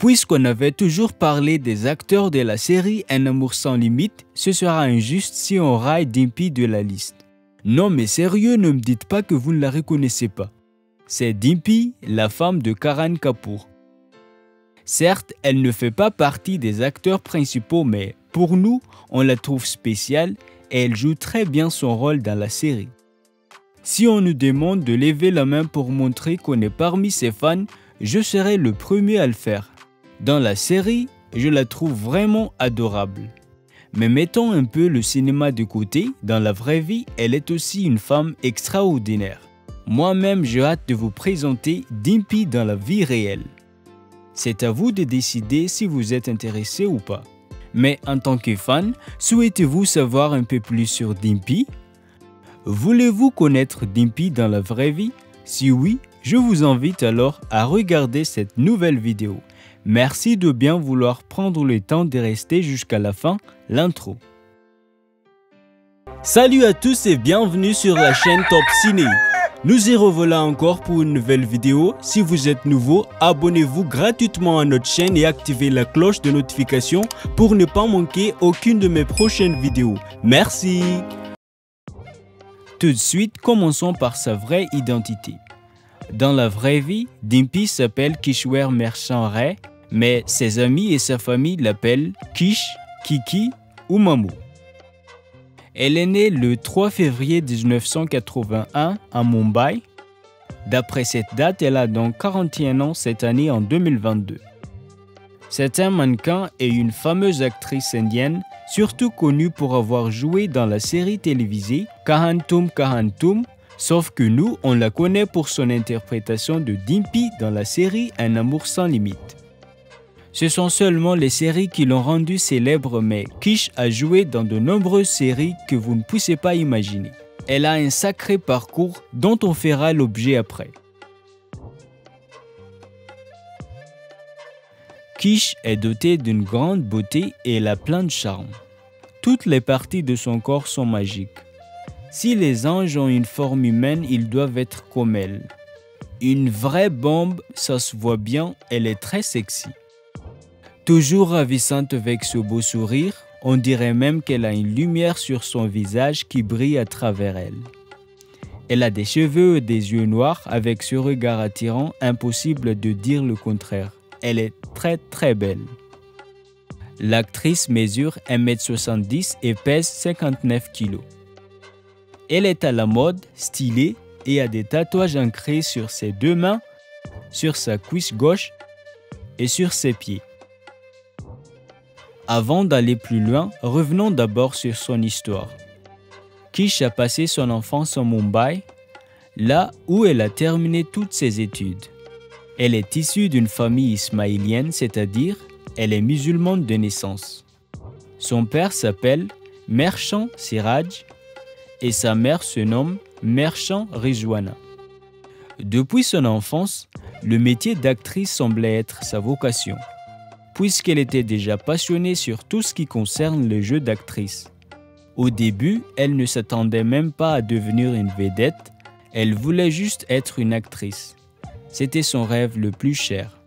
Puisqu'on avait toujours parlé des acteurs de la série Un amour sans limite, ce sera injuste si on raille Dimpy de la liste. Non mais sérieux, ne me dites pas que vous ne la reconnaissez pas. C'est Dimpy, la femme de Karan Kapoor. Certes, elle ne fait pas partie des acteurs principaux, mais pour nous, on la trouve spéciale et elle joue très bien son rôle dans la série. Si on nous demande de lever la main pour montrer qu'on est parmi ses fans, je serai le premier à le faire. Dans la série, je la trouve vraiment adorable. Mais mettons un peu le cinéma de côté, dans la vraie vie, elle est aussi une femme extraordinaire. Moi-même, j'ai hâte de vous présenter Dimpy dans la vie réelle. C'est à vous de décider si vous êtes intéressé ou pas. Mais en tant que fan, souhaitez-vous savoir un peu plus sur Dimpy? Voulez-vous connaître Dimpy dans la vraie vie? Si oui, je vous invite alors à regarder cette nouvelle vidéo. Merci de bien vouloir prendre le temps de rester jusqu'à la fin, l'intro. Salut à tous et bienvenue sur la chaîne Top Ciné. Nous y revoilà encore pour une nouvelle vidéo. Si vous êtes nouveau, abonnez-vous gratuitement à notre chaîne et activez la cloche de notification pour ne pas manquer aucune de mes prochaines vidéos. Merci. Tout de suite, commençons par sa vraie identité. Dans la vraie vie, Dimpy s'appelle Kishwer Merchant Ray, mais ses amis et sa famille l'appellent Kish, Kiki ou Mamou. Elle est née le 3 février 1981 à Mumbai. D'après cette date, elle a donc 41 ans cette année en 2022. C'est un mannequin et une fameuse actrice indienne, surtout connue pour avoir joué dans la série télévisée Kahan Tum, sauf que nous, on la connaît pour son interprétation de Dimpy dans la série Un amour sans limite. Ce sont seulement les séries qui l'ont rendue célèbre, mais Kish a joué dans de nombreuses séries que vous ne poussez pas imaginer. Elle a un sacré parcours dont on fera l'objet après. Kish est dotée d'une grande beauté et elle a plein de charme. Toutes les parties de son corps sont magiques. Si les anges ont une forme humaine, ils doivent être comme elle. Une vraie bombe, ça se voit bien, elle est très sexy. Toujours ravissante avec ce beau sourire, on dirait même qu'elle a une lumière sur son visage qui brille à travers elle. Elle a des cheveux et des yeux noirs avec ce regard attirant, impossible de dire le contraire. Elle est très belle. L'actrice mesure 1m70 et pèse 59 kg. Elle est à la mode, stylée et a des tatouages ancrés sur ses deux mains, sur sa cuisse gauche et sur ses pieds. Avant d'aller plus loin, revenons d'abord sur son histoire. Kish a passé son enfance en Mumbai, là où elle a terminé toutes ses études. Elle est issue d'une famille ismaélienne, c'est-à-dire elle est musulmane de naissance. Son père s'appelle Merchant Siraj et sa mère se nomme Merchant Rijwana. Depuis son enfance, le métier d'actrice semblait être sa vocation, puisqu'elle était déjà passionnée sur tout ce qui concerne le jeu d'actrice. Au début, elle ne s'attendait même pas à devenir une vedette, elle voulait juste être une actrice. C'était son rêve le plus cher.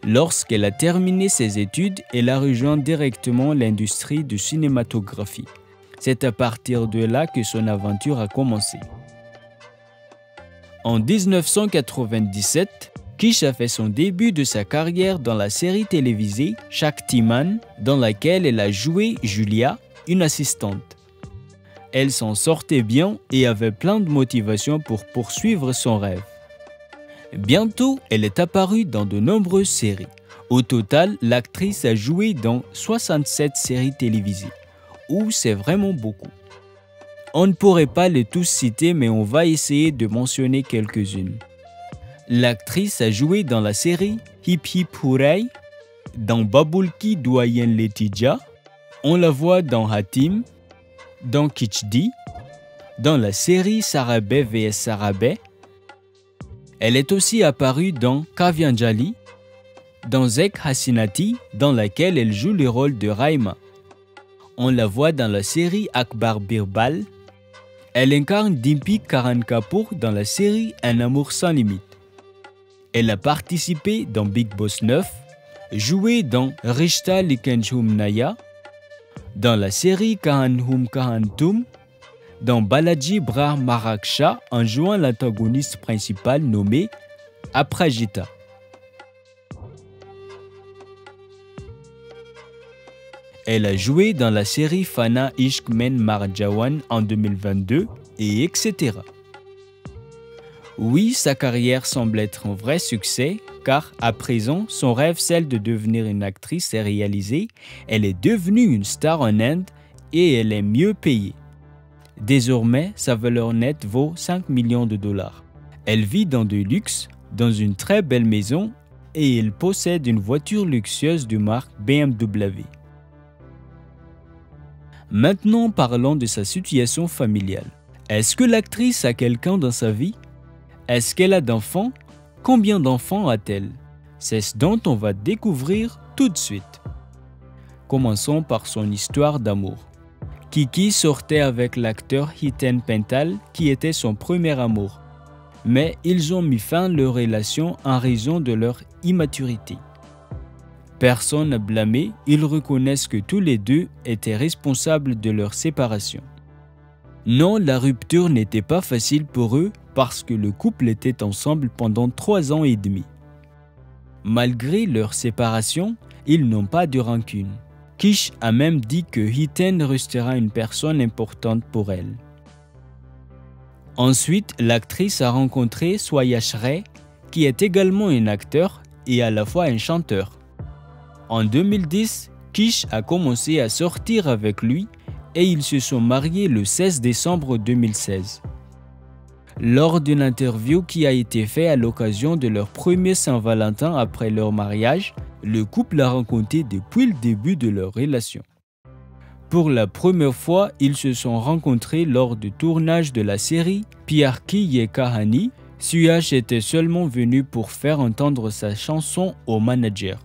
Lorsqu'elle a terminé ses études, elle a rejoint directement l'industrie de cinématographie. C'est à partir de là que son aventure a commencé. En 1997, Kish a fait son début de sa carrière dans la série télévisée Shaktiman, dans laquelle elle a joué Julia, une assistante. Elle s'en sortait bien et avait plein de motivation pour poursuivre son rêve. Bientôt, elle est apparue dans de nombreuses séries. Au total, l'actrice a joué dans 67 séries télévisées, où c'est vraiment beaucoup. On ne pourrait pas les tous citer, mais on va essayer de mentionner quelques-unes. L'actrice a joué dans la série Hip Hip Hooray, dans Baboul Ki Doyen Letija, on la voit dans Hatim, dans Kichdi, dans la série Sarabeh vs Sarabeh. Elle est aussi apparue dans Kavyanjali, dans Zek Hasinati, dans laquelle elle joue le rôle de Raima. On la voit dans la série Akbar Birbal. Elle incarne Dimpy Karan Kapoor dans la série Un amour sans limite. Elle a participé dans Big Boss 9, joué dans Rishta Likenchum Naya, dans la série Kahan Hum Kahan Tum, dans Balaji Brah Maraksha en jouant l'antagoniste principal nommé Aprajita. Elle a joué dans la série Fana Ishq Men Marjawan en 2022 et etc. Oui, sa carrière semble être un vrai succès car à présent, son rêve, celle de devenir une actrice, est réalisé. Elle est devenue une star en Inde et elle est mieux payée. Désormais, sa valeur nette vaut 5 millions de dollars. Elle vit dans de luxe, dans une très belle maison et elle possède une voiture luxueuse de marque BMW. Maintenant, parlons de sa situation familiale. Est-ce que l'actrice a quelqu'un dans sa vie? Est-ce qu'elle a d'enfants? Combien d'enfants a-t-elle? C'est ce dont on va découvrir tout de suite. Commençons par son histoire d'amour. Kiki sortait avec l'acteur Hiten Pental qui était son premier amour. Mais ils ont mis fin à leur relation en raison de leur immaturité. Personne n'a blâmé, ils reconnaissent que tous les deux étaient responsables de leur séparation. Non, la rupture n'était pas facile pour eux parce que le couple était ensemble pendant 3 ans et demi. Malgré leur séparation, ils n'ont pas de rancune. Kish a même dit que Hiten restera une personne importante pour elle. Ensuite, l'actrice a rencontré Swayash Ray, qui est également un acteur et à la fois un chanteur. En 2010, Kish a commencé à sortir avec lui et ils se sont mariés le 16 décembre 2016. Lors d'une interview qui a été faite à l'occasion de leur premier Saint-Valentin après leur mariage, le couple a raconté depuis le début de leur relation. Pour la première fois, ils se sont rencontrés lors du tournage de la série Pyar Ki Ye Kahani. Suyash était seulement venu pour faire entendre sa chanson au manager.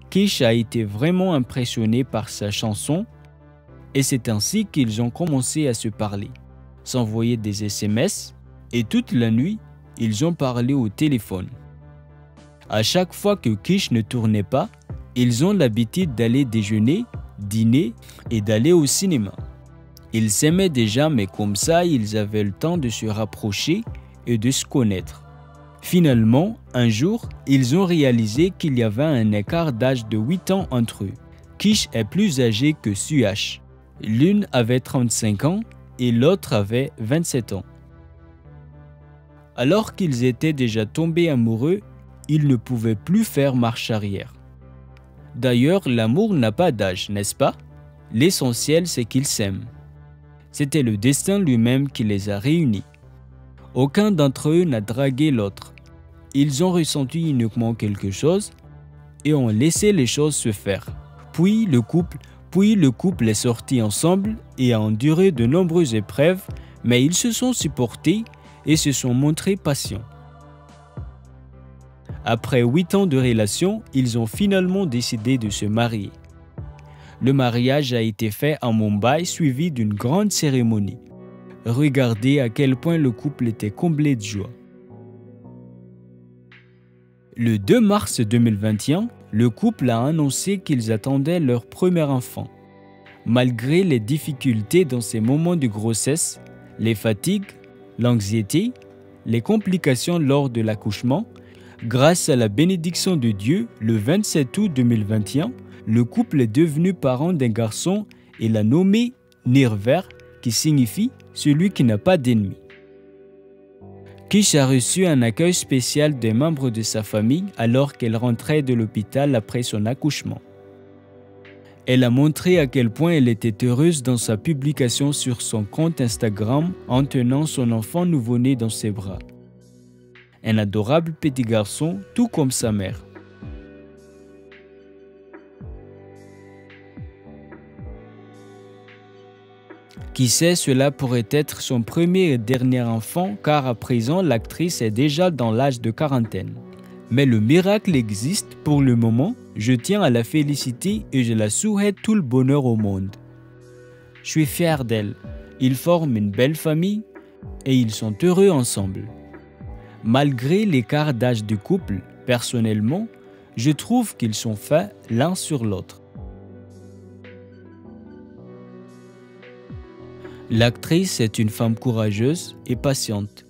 Kish a été vraiment impressionné par sa chanson et c'est ainsi qu'ils ont commencé à se parler, s'envoyer des SMS et toute la nuit, ils ont parlé au téléphone. À chaque fois que Kish ne tournait pas, ils ont l'habitude d'aller déjeuner, dîner et d'aller au cinéma. Ils s'aimaient déjà mais comme ça, ils avaient le temps de se rapprocher et de se connaître. Finalement, un jour, ils ont réalisé qu'il y avait un écart d'âge de 8 ans entre eux. Kish est plus âgé que Suyash. L'une avait 35 ans et l'autre avait 27 ans. Alors qu'ils étaient déjà tombés amoureux, ils ne pouvaient plus faire marche arrière. D'ailleurs, l'amour n'a pas d'âge, n'est-ce pas? L'essentiel, c'est qu'ils s'aiment. C'était le destin lui-même qui les a réunis. Aucun d'entre eux n'a dragué l'autre. Ils ont ressenti uniquement quelque chose et ont laissé les choses se faire. Puis le couple est sorti ensemble et a enduré de nombreuses épreuves, mais ils se sont supportés et se sont montrés patients. Après 8 ans de relation, ils ont finalement décidé de se marier. Le mariage a été fait en Mumbai suivi d'une grande cérémonie. Regardez à quel point le couple était comblé de joie. Le 2 mars 2021, le couple a annoncé qu'ils attendaient leur premier enfant. Malgré les difficultés dans ces moments de grossesse, les fatigues, l'anxiété, les complications lors de l'accouchement, grâce à la bénédiction de Dieu, le 27 août 2021, le couple est devenu parent d'un garçon et l'a nommé Nirver, qui signifie « celui qui n'a pas d'ennemis ». Kish a reçu un accueil spécial des membres de sa famille alors qu'elle rentrait de l'hôpital après son accouchement. Elle a montré à quel point elle était heureuse dans sa publication sur son compte Instagram en tenant son enfant nouveau-né dans ses bras. Un adorable petit garçon, tout comme sa mère. Qui sait, cela pourrait être son premier et dernier enfant car à présent l'actrice est déjà dans l'âge de quarantaine. Mais le miracle existe pour le moment, je tiens à la féliciter et je la souhaite tout le bonheur au monde. Je suis fier d'elle, ils forment une belle famille et ils sont heureux ensemble. Malgré l'écart d'âge du couple, personnellement, je trouve qu'ils sont faits l'un sur l'autre. L'actrice est une femme courageuse et patiente.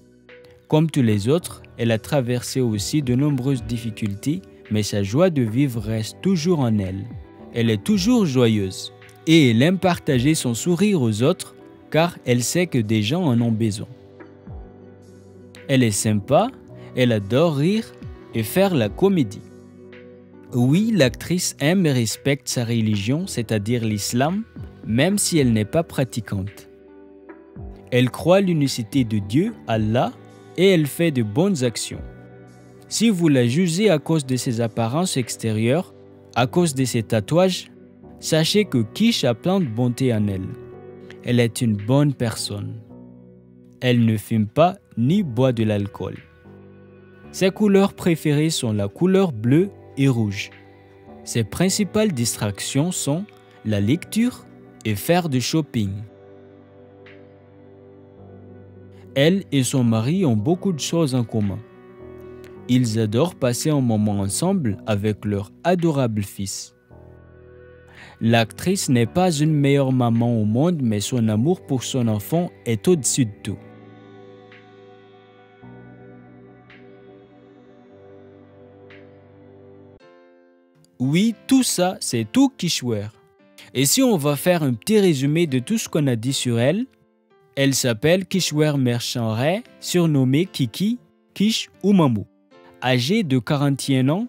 Comme tous les autres, elle a traversé aussi de nombreuses difficultés, mais sa joie de vivre reste toujours en elle. Elle est toujours joyeuse et elle aime partager son sourire aux autres car elle sait que des gens en ont besoin. Elle est sympa, elle adore rire et faire la comédie. Oui, l'actrice aime et respecte sa religion, c'est-à-dire l'islam, même si elle n'est pas pratiquante. Elle croit l'unicité de Dieu, Allah, et elle fait de bonnes actions. Si vous la jugez à cause de ses apparences extérieures, à cause de ses tatouages, sachez que Kish a plein de bonté en elle. Elle est une bonne personne. Elle ne fume pas ni boit de l'alcool. Ses couleurs préférées sont la couleur bleue et rouge. Ses principales distractions sont la lecture et faire du shopping. Elle et son mari ont beaucoup de choses en commun. Ils adorent passer un moment ensemble avec leur adorable fils. L'actrice n'est pas une meilleure maman au monde, mais son amour pour son enfant est au-dessus de tout. Oui, tout ça, c'est tout Kishwer. Et si on va faire un petit résumé de tout ce qu'on a dit sur elle, elle s'appelle Kishwer Merchant Ray, surnommée Kiki, Kish ou Mamou. Âgée de 41 ans,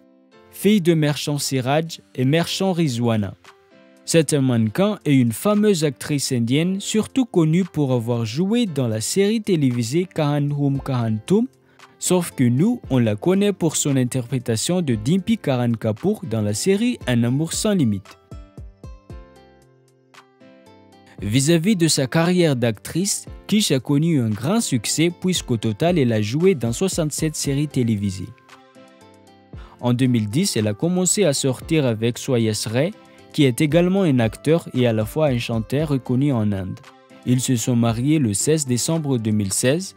fille de merchant Siraj et merchant Rizwana. C'est un mannequin et une fameuse actrice indienne, surtout connue pour avoir joué dans la série télévisée Kahan Hum Kahan Tum, sauf que nous, on la connaît pour son interprétation de Dimpy Karan Kapoor dans la série Un amour sans limite. Vis-à-vis de sa carrière d'actrice, Kish a connu un grand succès puisqu'au total, elle a joué dans 67 séries télévisées. En 2010, elle a commencé à sortir avec Swayas Ray, qui est également un acteur et à la fois un chanteur reconnu en Inde. Ils se sont mariés le 16 décembre 2016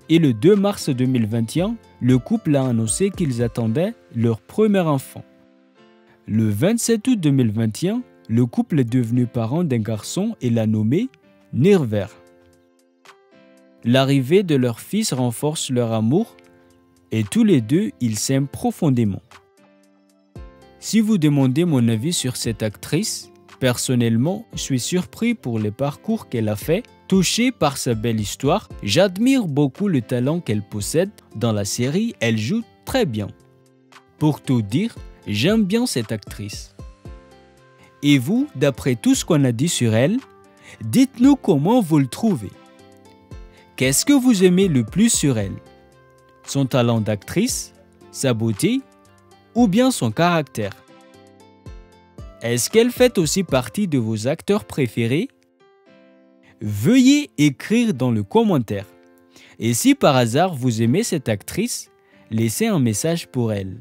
et le 2 mars 2021, le couple a annoncé qu'ils attendaient leur premier enfant. Le 27 août 2021, le couple est devenu parent d'un garçon et l'a nommé Nirver. L'arrivée de leur fils renforce leur amour et tous les deux, ils s'aiment profondément. Si vous demandez mon avis sur cette actrice, personnellement, je suis surpris pour le parcours qu'elle a fait, touché par sa belle histoire. J'admire beaucoup le talent qu'elle possède. Dans la série, elle joue très bien. Pour tout dire, j'aime bien cette actrice. Et vous, d'après tout ce qu'on a dit sur elle, dites-nous comment vous le trouvez. Qu'est-ce que vous aimez le plus sur elle? Son talent d'actrice, sa beauté ou bien son caractère? Est-ce qu'elle fait aussi partie de vos acteurs préférés? Veuillez écrire dans le commentaire. Et si par hasard vous aimez cette actrice, laissez un message pour elle.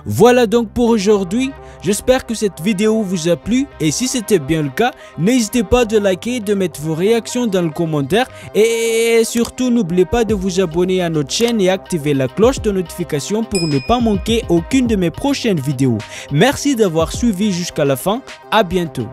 Voilà donc pour aujourd'hui. J'espère que cette vidéo vous a plu et si c'était bien le cas, n'hésitez pas de liker, de mettre vos réactions dans le commentaire et surtout n'oubliez pas de vous abonner à notre chaîne et activer la cloche de notification pour ne pas manquer aucune de mes prochaines vidéos. Merci d'avoir suivi jusqu'à la fin. À bientôt.